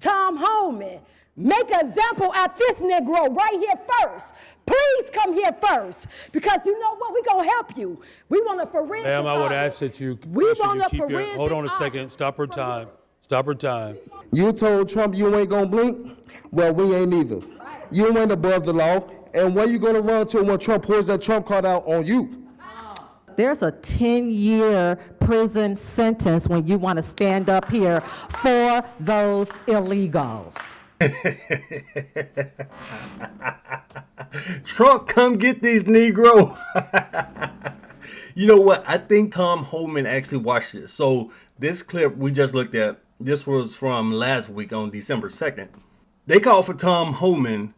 Tom Homan, make an example out this Negro right here first. Please come here first, because you know what? We're going to help you. We want a forensic Ma'am, I would audit. ask that you keep your, hold on a second, stop her time. Stop her time. You told Trump you ain't gonna blink? Well, we ain't either. You ain't above the law. And where you gonna run to when Trump pulls that Trump card out on you? There's a 10-year prison sentence when you want to stand up here for those illegals. Trump, come get these Negro. You know what? I think Tom Homan actually watched this. So this clip we just looked at, this was from last week on December 2nd. They called for Tom Homan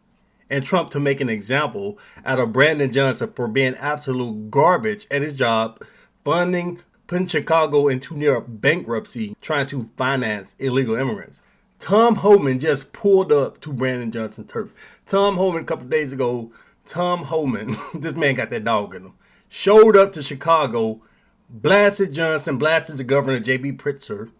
and Trump to make an example out of Brandon Johnson for being absolute garbage at his job, putting Chicago into near bankruptcy, trying to finance illegal immigrants. Tom Homan just pulled up to Brandon Johnson turf. Tom Homan, a couple of days ago, this man got that dog in him, showed up to Chicago, blasted Johnson, blasted the governor, J.B. Pritzker,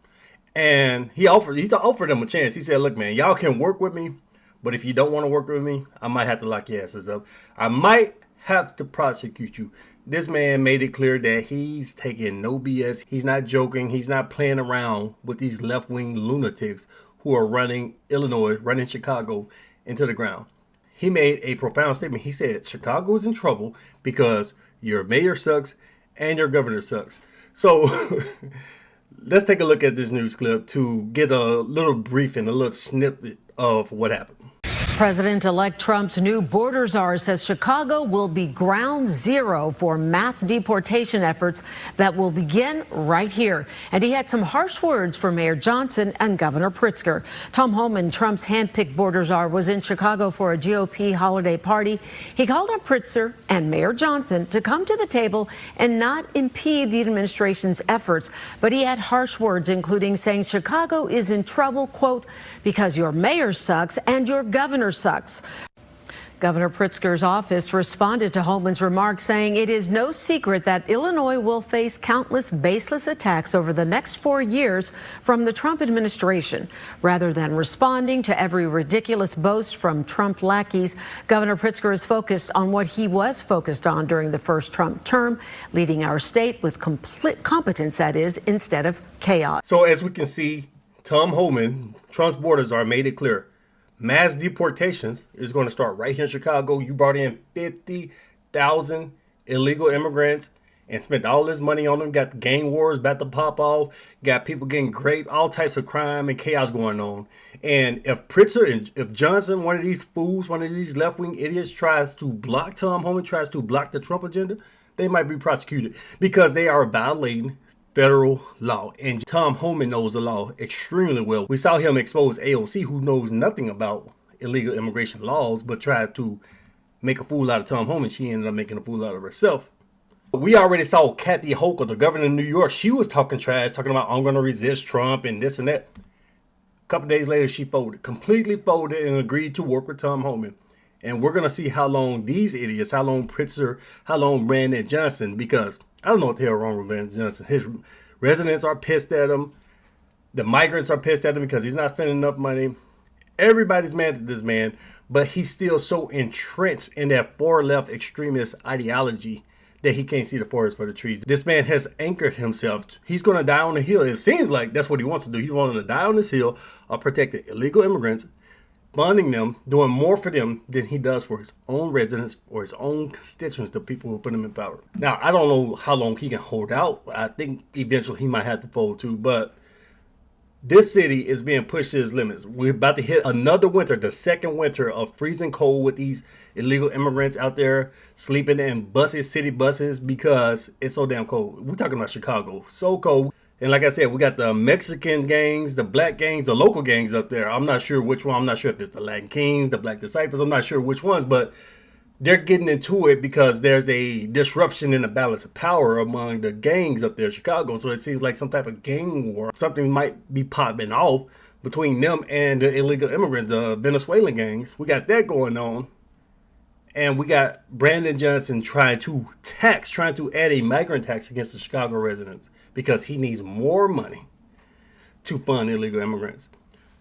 and he offered them a chance. He said, look, man, y'all can work with me, but if you don't want to work with me, I might have to lock your asses up. I might have to prosecute you. This man made it clear that he's taking no BS. He's not joking. He's not playing around with these left-wing lunatics who are running Illinois, running Chicago into the ground. He made a profound statement. He said, Chicago is in trouble because your mayor sucks and your governor sucks. So let's take a look at this news clip to get a little briefing, a little snippet of what happened. President-elect Trump's new border czar says Chicago will be ground zero for mass deportation efforts that will begin right here. And he had some harsh words for Mayor Johnson and Governor Pritzker. Tom Homan, Trump's handpicked border czar, was in Chicago for a GOP holiday party. He called on Pritzker and Mayor Johnson to come to the table and not impede the administration's efforts. But he had harsh words, including saying Chicago is in trouble, quote, because your mayor sucks and your governor sucks. Governor Pritzker's office responded to Homan's remarks, saying it is no secret that Illinois will face countless baseless attacks over the next 4 years from the Trump administration. Rather than responding to every ridiculous boast from Trump lackeys, Governor Pritzker is focused on what he was focused on during the first Trump term, leading our state with complete competence, that is, instead of chaos. So as we can see, Tom Homan, Trump's border czar, made it clear. Mass deportations is going to start right here in Chicago. You brought in 50,000 illegal immigrants and spent all this money on them. Got the gang wars about to pop off. Got people getting raped, all types of crime and chaos going on. And if Pritzker and if Johnson, one of these fools, one of these left-wing idiots, tries to block Tom Homan, tries to block the Trump agenda, they might be prosecuted because they are violating federal law. And Tom Homan knows the law extremely well. We saw him expose AOC, who knows nothing about illegal immigration laws, but tried to make a fool out of Tom Homan. She ended up making a fool out of herself. We already saw Kathy Hochul, the governor of New York. She was talking trash, talking about, I'm going to resist Trump and this and that. A couple days later, she folded, completely folded, and agreed to work with Tom Homan. And we're going to see how long these idiots, how long Pritzker, how long Brandon Johnson, because I don't know what the hell wrong with Brandon Johnson. His residents are pissed at him. The migrants are pissed at him because he's not spending enough money. Everybody's mad at this man, but he's still so entrenched in that far left extremist ideology that he can't see the forest for the trees. This man has anchored himself. He's going to die on the hill. It seems like that's what he wants to do. He wants to die on this hill of protecting illegal immigrants, funding them, doing more for them than he does for his own residents or his own constituents, the people who put him in power. Now, I don't know how long he can hold out. I think eventually he might have to fold too, but this city is being pushed to its limits. We're about to hit another winter, the second winter of freezing cold with these illegal immigrants out there sleeping in buses, city buses, because it's so damn cold. We're talking about Chicago, so cold. And like I said, we got the Mexican gangs, the black gangs, the local gangs up there. I'm not sure which one. I'm not sure if it's the Latin Kings, the Black Disciples. I'm not sure which ones, but they're getting into it because there's a disruption in the balance of power among the gangs up there in Chicago. So it seems like some type of gang war, something might be popping off between them and the illegal immigrants, the Venezuelan gangs. We got that going on. And we got Brandon Johnson trying to add a migrant tax against the Chicago residents because he needs more money to fund illegal immigrants.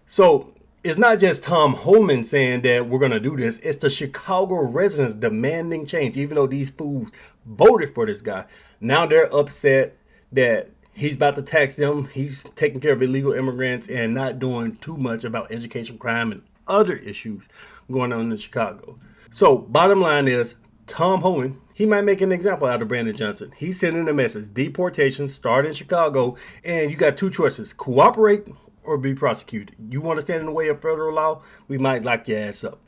So it's not just Tom Homan saying that we're going to do this. It's the Chicago residents demanding change, even though these fools voted for this guy. Now they're upset that he's about to tax them. He's taking care of illegal immigrants and not doing too much about education, crime, and other issues going on in Chicago. So bottom line is, Tom Homan, he might make an example out of Brandon Johnson. He's sending a message. Deportations start in Chicago, and you got two choices: cooperate or be prosecuted. You want to stand in the way of federal law, we might lock your ass up.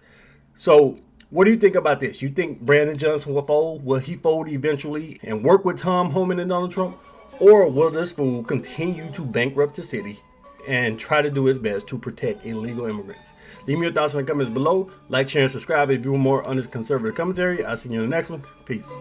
So what do you think about this? You think Brandon Johnson will fold? Will he fold eventually and work with Tom Homan and Donald Trump? Or will this fool continue to bankrupt the city and try to do his best to protect illegal immigrants? Leave me your thoughts in the comments below. Like, share, and subscribe if you want more on this conservative commentary. I'll see you in the next one. Peace.